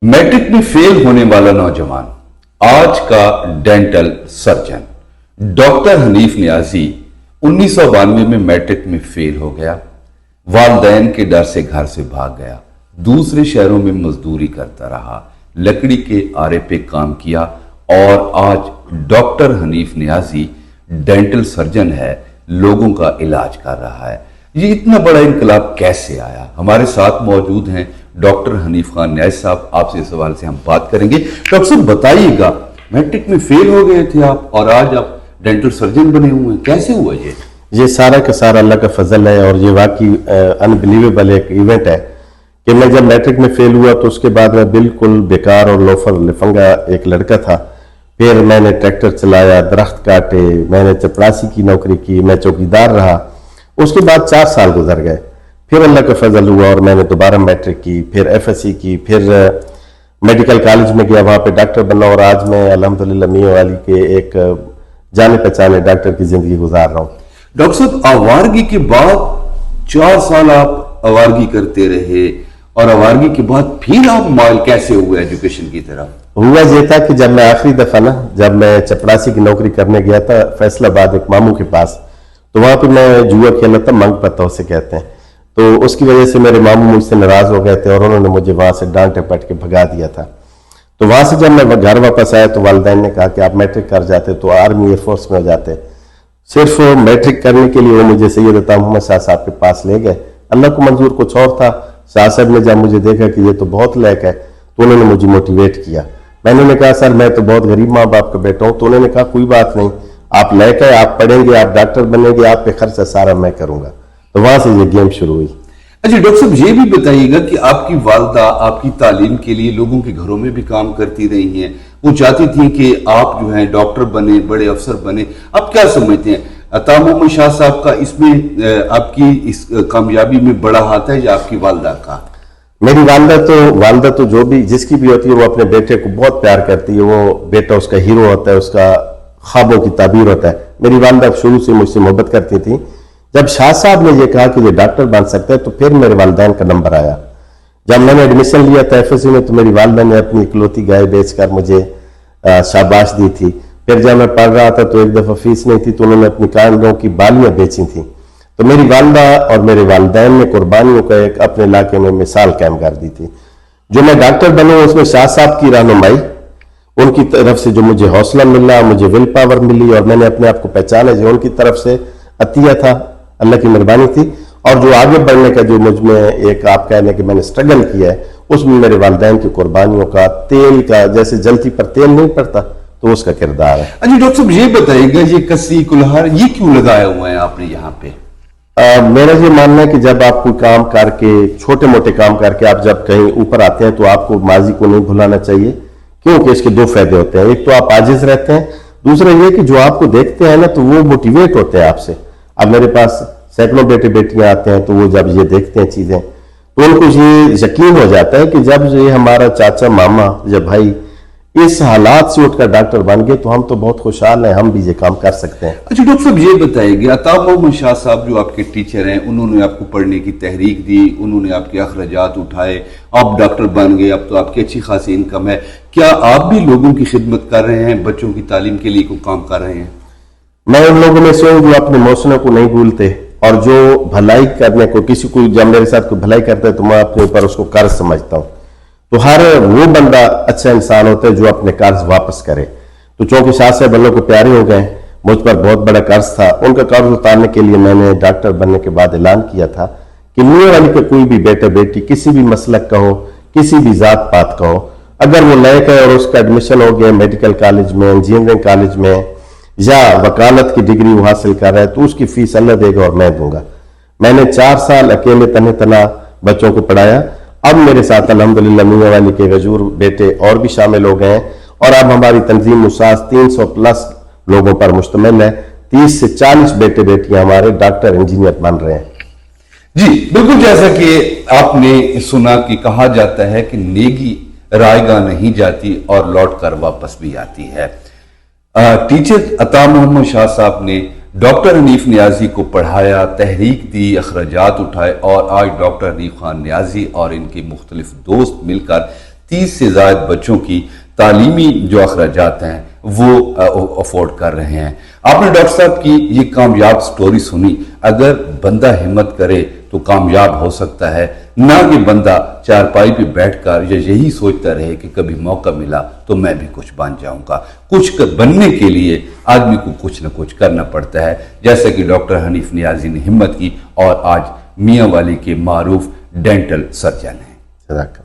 Matric में fail होने वाला नौजवान आज का dental surgeon doctor Hanif Niazi 1992 में मैट्रिक में फेल हो गया। वालिदैन के डर से घर से भाग गया, दूसरे शहरों में मजदूरी करता रहा, लकड़ी के आरे पे काम किया और आज doctor Hanif Niazi dental surgeon है, लोगों का इलाज कर रहा है। ये इतना बड़ा इनकलाब कैसे आया? हमारे साथ मौजूद हैं डॉक्टर हनीफ खान नियाजी साहब। आपसे इस सवाल से हम बात करेंगे। डॉक्टर साहब बताइएगा, मैट्रिक में फेल हो गए थे आप और आज आप डेंटल सर्जन बने हुए हैं, कैसे हुआ ये सारा का सारा अल्लाह का फजल है और ये वाकई अनबिलीवेबल एक इवेंट है कि मैं जब मैट्रिक में फेल हुआ तो उसके बाद मैं बिल्कुल बेकार और लोफर लिफंगा एक लड़का था। फिर मैंने ट्रैक्टर चलाया, दरख्त काटे, मैंने चपरासी की नौकरी की, मैं चौकीदार रहा। उसके बाद 4 साल गुजर गए। फिर अल्लाह का फजल हुआ और मैंने दोबारा मैट्रिक की, फिर एफएससी की, फिर मेडिकल कॉलेज में गया, वहाँ पे डॉक्टर बना और आज मैं अल्हम्दुलिल्लाह मियां वाली के एक जाने पहचाने डॉक्टर की जिंदगी गुजार रहा हूँ। डॉक्टर साहब, आवारगी के बाद 4 साल आप आवारगी करते रहे और आवारगी के बाद फिर आप माइल कैसे हुए एजुकेशन की तरफ? हुआ ये था कि जब मैं आखिरी दफा जब मैं चपरासी की नौकरी करने गया था फैसलाबाद एक मामू के पास, तो वहां पे मैं जुआ खेला था, मंग पत्ता उसे कहते हैं। तो उसकी वजह से मेरे मामू मुझसे नाराज हो गए थे और उन्होंने मुझे वहां से डांटे पट के भगा दिया था। तो वहां से जब मैं घर वापस आया तो वालिदैन ने कहा कि आप मैट्रिक कर जाते तो आर्मी एयरफोर्स में हो जाते। सिर्फ मैट्रिक करने के लिए वो मुझे सैयद अता मोहम्मद शाह साहब के पास ले गए। अल्लाह को मंजूर कुछ और था। शाह साहब ने जब मुझे देखा कि ये तो बहुत लायक है तो उन्होंने मुझे मोटिवेट किया। मैंने कहा सर मैं तो बहुत गरीब माँ बाप का बेटा हूँ। तो उन्होंने कहा कोई बात नहीं, आप लायक है, आप पढ़ेंगे, आप डॉक्टर बनेंगे, आप पे खर्चा सारा मैं करूंगा। तो वहां से ये गेम शुरू हुई। अच्छा डॉक्टर साहब, ये भी बताइएगा कि आपकी वालदा आपकी तालीम के लिए लोगों के घरों में भी काम करती रही हैं, वो चाहती थी कि आप जो है डॉक्टर बने, बड़े अफसर बने। आप क्या समझते हैं, अता मोहम्मद शाह साहब का इसमें आपकी इस कामयाबी में बड़ा हाथ है या आपकी वालदा का? मेरी वालदा तो जो भी जिसकी भी होती है वो अपने बेटे को बहुत प्यार करती है। वो बेटा उसका हीरो होता है, उसका ख्वाबों की ताबीर होता है। मेरी वालदा शुरू से मुझसे मोहब्बत करती थी। जब शाह साहब ने ये कहा कि ये डॉक्टर बन सकते हैं तो फिर मेरे वालिदैन का नंबर आया। जब मैंने एडमिशन लिया था एफएससी में तो मेरी वालदा ने अपनी इकलौती गाय बेचकर मुझे शाबाश दी थी। फिर जब मैं पढ़ रहा था तो एक दफा फीस नहीं थी तो उन्होंने अपनी कानों की बालियां बेची थी। तो मेरी वालदा और मेरे वालिदैन ने कुर्बानियों का एक अपने इलाके में मिसाल कायम कर दी थी। जो मैं डॉक्टर बना उसमें शाह साहब की रहनुमाई, उनकी तरफ से जो मुझे हौसला मिला, मुझे विल पावर मिली और मैंने अपने आप को पहचाना, जो उनकी तरफ से अतिया था, अल्लाह की मेहरबानी थी। और जो आगे बढ़ने का जो मुझ में एक आप कह लें कि मैंने स्ट्रगल किया है, उसमें मेरे वालिदैन की कुर्बानियों का, तेल का, जैसे जलती पर तेल नहीं पड़ता तो उसका किरदार है। अच्छा डॉक्टर साहब, ये बताइएगा ये कसी कुल्हार ये क्यों लगाया हुआ है आपने यहाँ पे? मेरा ये मानना है कि जब आप कोई काम करके, छोटे मोटे काम करके आप जब कहीं ऊपर आते हैं तो आपको माजी को नहीं भुलाना चाहिए, क्योंकि इसके 2 फायदे होते हैं। एक तो आप आजिज रहते हैं, दूसरा ये कि जो आपको देखते हैं ना तो वो मोटिवेट होते हैं आपसे। अब मेरे पास सैकड़ों बेटे बेटियां आते हैं तो वो जब ये देखते हैं चीजें तो उनको ये यकीन हो जाता है कि जब ये हमारा चाचा मामा या भाई इस हालात से उठकर डॉक्टर बन गए तो हम तो बहुत खुशहाल हैं, हम भी ये काम कर सकते हैं। अच्छा डॉक्टर साहब, ये बताइए, अता मोहम्मद शाह साहब जो आपके टीचर हैं, उन्होंने आपको पढ़ने की तहरीक दी, उन्होंने आपके अखराजात उठाए, आप डॉक्टर बन गए, अब तो आपकी अच्छी खासी इनकम है। क्या आप भी लोगों की खिदमत कर रहे हैं, बच्चों की तालीम के लिए कोई काम कर रहे हैं? मैं उन लोगों में से हूँ जो अपने मौसमों को नहीं भूलते और जो भलाई करने को, किसी को जब मेरे साथ कोई भलाई करता है तो मैं अपने ऊपर उसको कर्ज समझता हूँ। तो हर वो बंदा अच्छा इंसान होता है जो अपने कर्ज वापस करे। तो चूंकि शाह साहब अल्लाह को प्यारे हो गए, मुझ पर बहुत बड़ा कर्ज था, उनका कर्ज उतारने के लिए मैंने डॉक्टर बनने के बाद ऐलान किया था कि मियां वाली का कोई भी बेटा बेटी किसी भी मसलक का हो, किसी भी जात पात का हो, अगर वो लायक है और उसका एडमिशन हो गया मेडिकल कॉलेज में, इंजीनियरिंग कॉलेज में या वकालत की डिग्री वो हासिल कर रहा है तो उसकी फीस अल्लाह देगा और मैं दूंगा। मैंने 4 साल अकेले तने तना बच्चों को पढ़ाया। अब मेरे साथ अल्हम्दुलिल्लाह मियां वाली के गजूर बेटे और भी शामिल हो गए हैं और अब हमारी तंजीम मुसास 300 प्लस लोगों पर मुश्तमिल है। 30 से 40 बेटे बेटियां हमारे डॉक्टर इंजीनियर बन रहे हैं। जी बिल्कुल, जैसा कि आपने सुना कि कहा जाता है कि नेकी रायगा नहीं जाती और लौट कर वापस भी आती है। टीचर अता मोहम्मद शाह साहब ने डॉक्टर हनीफ नियाजी को पढ़ाया, तहरीक दी, अखराजात उठाए और आज डॉक्टर हनीफ खान नियाजी और इनके मुख्तलिफ दोस्त मिलकर 30 سے زائد بچوں کی تعلیمی جو اخراجات ہیں وہ افورڈ کر رہے ہیں۔ آپ نے ڈاکٹر صاحب کی یہ کامیاب سٹوری سنی، اگر بندہ ہمت کرے تو کامیاب ہو سکتا ہے، نہ کہ بندہ چارپائی پہ بیٹھ کر یا یہی سوچتا رہے کہ کبھی موقع ملا تو میں بھی کچھ بن جاؤں گا۔ کچھ بننے کے لیے آدمی کو کچھ نہ کچھ کرنا پڑتا ہے، جیسا کہ ڈاکٹر حنیف نیازی نے ہمت کی اور آج میاں والی کے معروف ڈینٹل سرجن ہیں۔ صدق